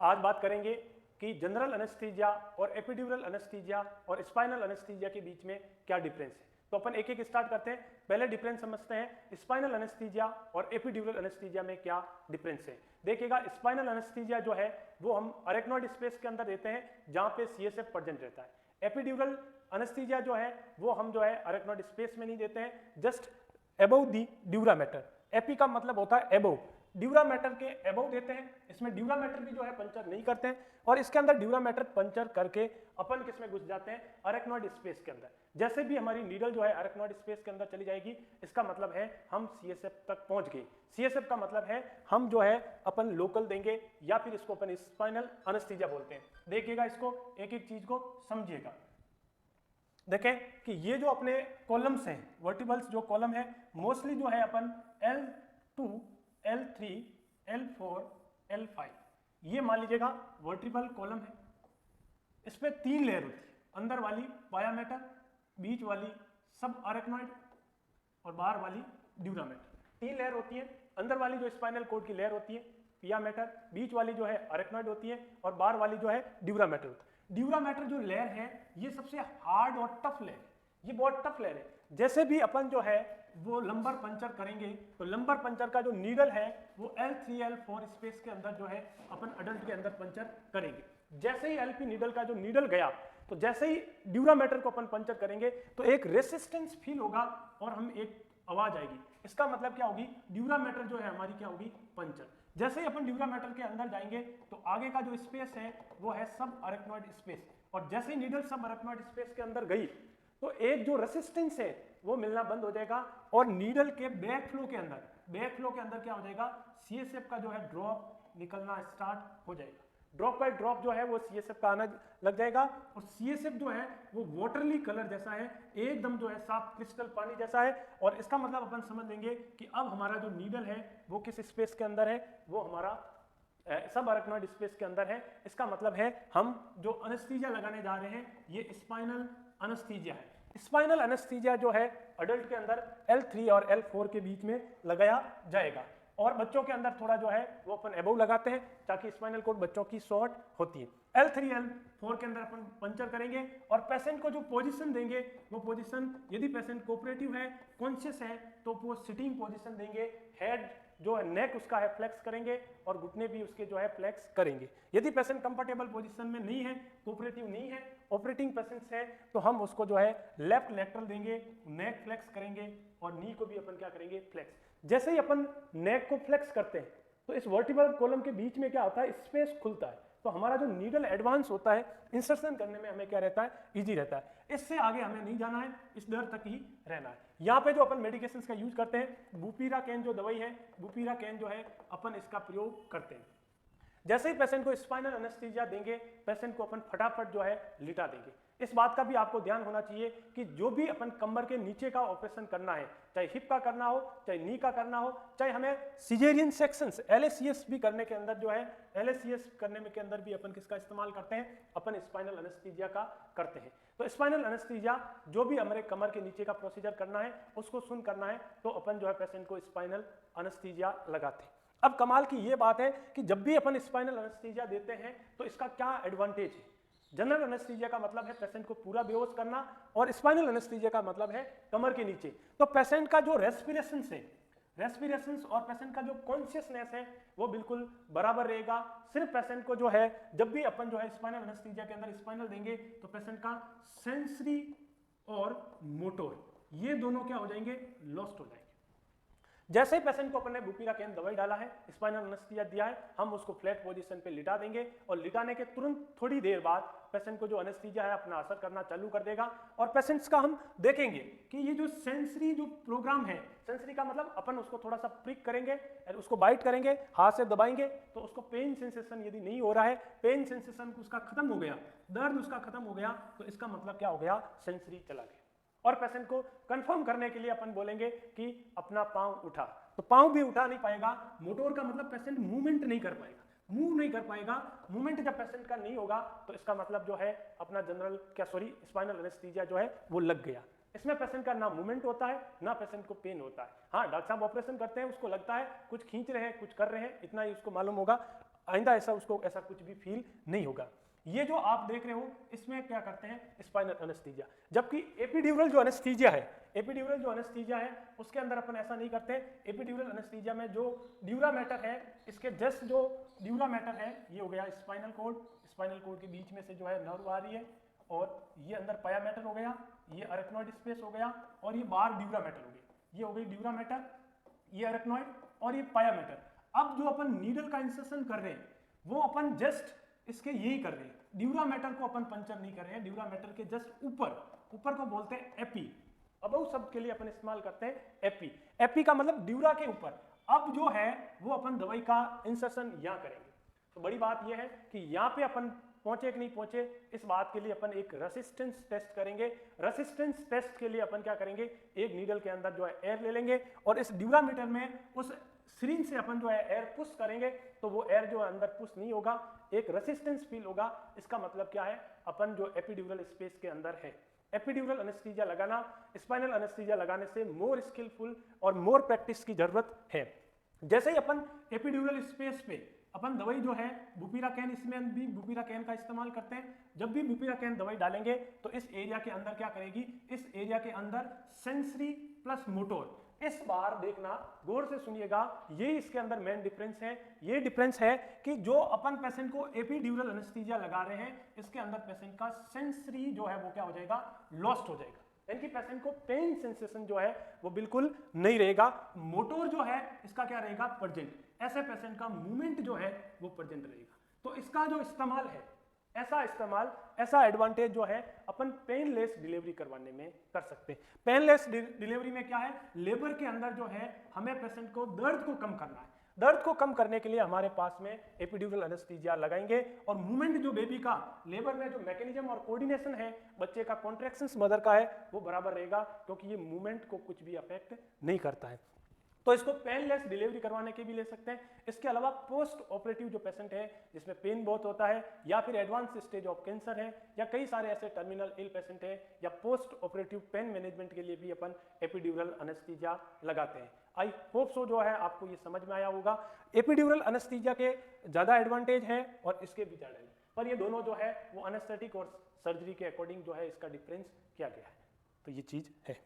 आज बात करेंगे कि जनरल एनेस्थीसिया और एपिड्यूरल एनेस्थीसिया और स्पाइनल एनेस्थीसिया के बीच में क्या डिफरेंस है। तो अपन एक एक स्टार्ट करते हैं। पहले डिफरेंस समझते हैं स्पाइनल एनेस्थीसिया और एपिड्यूरल एनेस्थीसिया में क्या डिफरेंस है। देखिएगा, स्पाइनल एनेस्थीसिया जो है वो हम अरेक्नॉइड स्पेस के अंदर देते हैं जहां पे सीएसएफ प्रेजेंट रहता है। एपिड्यूरल एनेस्थीसिया जो है वो हम जो है अरेक्नॉइड स्पेस में नहीं देते हैं, जस्ट अबव दी ड्यूरा मैटर। एपी का मतलब होता है अबव, ड्यूरा मैटर के अबव देते हैं। इसमें ड्यूरा मैटर भी जो है पंचर नहीं करते हैं और इसके अंदर ड्यूरा मैटर पंचर करके अपन किसमें घुस जाते हैं, अरेक्नॉइड स्पेस के अंदर। जैसे भी हमारी नीडल जो है अरेक्नॉइड स्पेस के अंदर चली जाएगी, इसका मतलब है हम सीएसएफ तक पहुंच गए। सीएसएफ का मतलब है हम जो है अपन लोकल देंगे या फिर इसको अपन स्पाइनल एनेस्थीसिया बोलते हैं। देखिएगा, इसको एक एक चीज को समझिएगा। देखें कि ये जो अपने कॉलम्स हैं, वर्टिबल्स जो कॉलम है, मोस्टली जो है अपन L2, L3, L4, L5 ये मान लीजिएगा वर्टिबल कॉलम है। इस पे 3 लेयर होती है, अंदर वाली पाया मैटर, बीच वाली सब अरेक्नॉइड और बाहर वाली ड्यूरा मैटर। 3 लेयर होती है। अंदर वाली जो स्पाइनल कोड की लेयर होती है पिया मैटर, बीच वाली जो है अरेक्नॉइड होती है और बाहर वाली जो है ड्यूरा मैटर होता है। ड्यूरा मैटर जो लेयर है ये सबसे हार्ड और टफ लेयर है, ये बहुत टफ लेयर है। जैसे भी अपन जो है वो लंबर पंचर करेंगे तो लंबर पंचर का जो नीडल है वो L3, L4 स्पेस के अंदर जो है अपन अडल्ट के अंदर पंचर करेंगे। जैसे ही एलपी नीडल का जो नीडल गया तो जैसे ही ड्यूरा मैटर को अपन पंचर करेंगे तो एक रेसिस्टेंस फील होगा और हम एक आवाज आएगी। इसका मतलब क्या होगी, ड्यूरा मैटर जो है हमारी क्या होगी, पंचर। जैसे ही अपन ड्यूरा मैटर के अंदर जाएंगे तो आगे का जो स्पेस है वो है सब अरेक्नॉइड स्पेस, और जैसे ही नीडल सब अरेक्नॉइड स्पेस के अंदर गई तो एक जो रेसिस्टेंस है वो मिलना बंद हो जाएगा और नीडल के बैक फ्लो के अंदर क्या हो जाएगा, सीएसएफ का जो है ड्रॉप निकलना स्टार्ट हो जाएगा। ड्रॉप बाय ड्रॉप जो है वो सीएसएफ का आना लग जाएगा और सीएसएफ जो है वो वाटरली कलर जैसा है, एकदम जो है साफ क्रिस्टल पानी जैसा है। और इसका मतलब अपन समझ लेंगे कि अब हमारा जो नीडल है वो किस स्पेस के अंदर है, वो हमारा सब अरेक्नॉइड स्पेस के अंदर है। इसका मतलब है हम जो एनेस्थीसिया लगाने जा रहे हैं ये स्पाइनल एनेस्थीसिया है। स्पाइनल एनेस्थीसिया जो है अडल्ट के अंदर L3 और L4 के बीच में लगाया जाएगा और बच्चों के अंदर थोड़ा जो है वो अपन एबव लगाते हैं ताकि स्पाइनल कोड बच्चों की शॉर्ट होती है। L3, L4 के अंदर अपन पंचर करेंगे और पेशेंट को जो पोजीशन देंगे वो पोजीशन, यदि पेशेंट कोऑपरेटिव है, कॉन्शियस है, तो वो सिटिंग पोजीशन देंगे। हेड जो है नेक उसका है फ्लेक्स करेंगे और घुटने भी उसके जो है फ्लेक्स करेंगे। यदि पेशेंट कंफर्टेबल पोजीशन में नहीं है, कोऑपरेटिव नहीं है, ऑपरेटिंग पेशेंट्स है, तो हम उसको जो है लेफ्ट लेटरल देंगे, नेक फ्लेक्स करेंगे और नी को भी अपन क्या करेंगे, फ्लेक्स। जैसे ही अपन नेक को फ्लेक्स करते हैं तो इस वर्टिब्रल कॉलम के बीच में क्या होता है, स्पेस खुलता है, तो हमारा जो नीडल एडवांस होता है, इंसर्शन करने में हमें क्या रहता है, इजी रहता है। इससे आगे हमें नहीं जाना है, इस दर तक ही रहना है। यहाँ पे जो अपन मेडिकेशंस का यूज करते हैं, बुपीराकेन जो दवाई है, बुपीराकेन जो है अपन इसका प्रयोग करते हैं। जैसे ही पेशेंट को स्पाइनल एनेस्थीसिया देंगे, पेशेंट को अपन फटाफट जो है लिटा देंगे। इस बात का भी आपको ध्यान होना चाहिए कि जो भी अपन कमर के नीचे का ऑपरेशन करना है, चाहे हिप का करना हो, चाहे नी का करना हो, चाहे हमें सिजेरियन सेक्शंस LACS भी करने के अंदर जो है, LACS करने में के अंदर भी अपन किसका इस्तेमाल करते हैं, अपन स्पाइनल एनेस्थीसिया का करते हैं। तो स्पाइनल एनेस्थीसिया जो भी हमारे कमर के नीचे का प्रोसीजर करना है उसको सुन करना है तो अपन जो है पेशेंट को स्पाइनल एनेस्थीसिया लगाते हैं। अब कमाल की ये बात है कि जब भी अपन स्पाइनल एनेस्थीसिया देते हैं तो इसका क्या एडवांटेज है। जनरल एनेस्थीसिया का मतलब है पेशेंट को पूरा बेहोश करना और स्पाइनल एनेस्थीसिया का मतलब है कमर के नीचे। तो पेशेंट का जो रेस्पिरेशन है, रेस्पिरेशन और पेशेंट का जो कॉन्शियसनेस है वो बिल्कुल बराबर रहेगा। सिर्फ पेशेंट को जो है जब भी अपन जो है स्पाइनल एनेस्थीसिया के अंदर स्पाइनल देंगे तो पेशेंट का सेंसरी और मोटोर ये दोनों क्या हो जाएंगे, लॉस्ट हो जाएंगे। जैसे ही पेशेंट को अपन ने बुपीराकेन दवाई डाला है, स्पाइनल एनेस्थीसिया दिया है, हम उसको फ्लैट पोजीशन पे लिटा देंगे और लिटाने के तुरंत थोड़ी देर बाद पेशेंट को जो एनेस्थीसिया है अपना असर करना चालू कर देगा और पेशेंट्स का हम देखेंगे कि ये जो सेंसरी जो प्रोग्राम है, सेंसरी का मतलब अपन उसको थोड़ा सा प्रिक करेंगे, उसको बाइट करेंगे, हाथ से दबाएंगे तो उसको पेन सेंसेशन यदि नहीं हो रहा है, पेन सेंसेशन उसका खत्म हो गया, दर्द उसका खत्म हो गया, तो इसका मतलब क्या हो गया, सेंसरी चला गया। और पेशेंट को कंफर्म करने के लिए अपन बोलेंगे कि अपना पांव उठा, तो पांव भी उठा नहीं पाएगा। मोटोर का मतलब पेशेंट मूवमेंट नहीं कर पाएगा, मूव नहीं कर पाएगा। मूवमेंट जब पेशेंट का नहीं होगा तो इसका मतलब जो है अपना स्पाइनल एनेस्थीसिया जो है वो लग गया। इसमें पेशेंट का ना मूवमेंट होता है ना पेशेंट को पेन होता है। हाँ, डॉक्टर साहब ऑपरेशन करते हैं, उसको लगता है कुछ खींच रहे हैं, कुछ कर रहे हैं, इतना ही उसको मालूम होगा। आइंदा ऐसा उसको ऐसा कुछ भी फील नहीं होगा। ये जो आप देख रहे हो इसमें क्या करते हैं स्पाइनल एनेस्थीसिया, जबकि एपिड्यूरल जो एनेस्थीसिया है, एपिड्यूरल जो एनेस्थीसिया है उसके अंदर अपन ऐसा नहीं करते। एपिड्यूरल एनेस्थीसिया में जो ड्यूरा मैटर है, इसके जस्ट जो ड्यूरा मैटर है ये हो गया स्पाइनल कॉर्ड, स्पाइनल कॉर्ड के बीच में से जो है नर्व आ रही है, और ये अंदर पाया मैटर हो गया, ये अरेक्नॉइड स्पेस हो गया, और ये बाहर ड्यूरा मैटर हो गई, ये हो गई ड्यूरा मैटर, ये अरेक्नॉइड और ये पाया मैटर। अब जो अपन नीडल का इंसर्शन कर रहे हैं वो अपन जस्ट इसके यही कर रहे हैं, ड्यूरा मैटर को अपन पंचर नहीं कर रहे हैं, ड्यूरा मैटर के जस्ट ऊपर को बोलते हैं एपी। अब उस शब्द के लिए अपन इस्तेमाल करते हैं एपी, एपी का मतलब ड्यूरा के ऊपर। अब जो है वो अपन दवाई का इंसर्शन यहाँ करेंगे। तो बड़ी बात यह है कि यहाँ पे अपन पहुंचे कि नहीं पहुंचे, इस बात के लिए अपन एक रेसिस्टेंस टेस्ट करेंगे। रेसिस्टेंस टेस्ट के लिए अपन क्या करेंगे, एक नीडल के अंदर जो है एयर ले लेंगे और इस ड्यूरामीटर में उस सिरिंज से अपन जो है एयर पुश करेंगे, तो वो एयर जो है अंदर पुश नहीं होगा, एक रेसिस्टेंस फील होगा। इसका मतलब क्या है, अपन जो एपिड्यूरल स्पेस के अंदर है। एपिड्यूरल एनेस्थीसिया लगाना स्पाइनल एनेस्थीसिया लगाने से मोर स्किलफुल और मोर प्रैक्टिस की जरूरत है। जैसे ही अपन एपिड्यूरल स्पेस पे अपन दवाई जो है बुपिराकेन, इसमें भी बुपिराकेन का इस्तेमाल करते हैं। जब भी बुपिराकेन दवाई डालेंगे तो इस एरिया के अंदर क्या करेगी, इस एरिया के अंदर सेंसरी प्लस मोटोर। इस बार देखना, गौर से सुनिएगा, ये इसके अंदर मेन डिफरेंस है। ये डिफरेंस है कि जो अपन पेशेंट को एपिड्यूरल एनेस्थीसिया लगा रहे हैं, इसके अंदर पेशेंट का सेंसरी जो है वो क्या हो जाएगा, लॉस्ट हो जाएगा। यानी कि पेशेंट को पेन सेंसेशन जो है वो बिल्कुल नहीं रहेगा। मोटोर जो है इसका क्या रहेगा, प्रेजेंट। ऐसे पेशेंट का मूवमेंट जो है वो प्रेजेंट रहेगा। तो इसका जो इस्तेमाल है, ऐसा एडवांटेज जो है अपन पेनलेस डिलीवरी करवाने में कर सकते हैं। पेनलेस डिलीवरी में क्या है, लेबर के अंदर जो है हमें पेशेंट को दर्द को कम करना है। दर्द को कम करने के लिए हमारे पास में एपिड्यूरल एनेस्थीसिया लगाएंगे, और मूवमेंट जो बेबी का लेबर में जो मैकेनिज्म और कोऑर्डिनेशन है, बच्चे का कॉन्ट्रैक्शंस मदर का है, वो बराबर रहेगा, क्योंकि ये मूवमेंट को कुछ भी अफेक्ट नहीं करता है। तो इसको पेनलेस डिलीवरी करवाने के भी ले सकते हैं। इसके अलावा पोस्ट ऑपरेटिव जो पेशेंट है जिसमें पेन बहुत होता है, या फिर एडवांस स्टेज ऑफ कैंसर है, या कई सारे ऐसे टर्मिनल इल पेशेंट है, या पोस्ट ऑपरेटिव पेन मैनेजमेंट के लिए भी अपन एपिड्यूरल एनेस्थीसिया लगाते हैं। आई होप सो जो है आपको ये समझ में आया होगा। एपिड्यूरल एनेस्थीसिया के ज़्यादा एडवांटेज हैं और इसके भी ज़्यादा है, पर ये दोनों जो है वो एनेस्थेटिक और सर्जरी के अकॉर्डिंग जो है इसका डिफरेंस किया गया है। तो ये चीज़ है।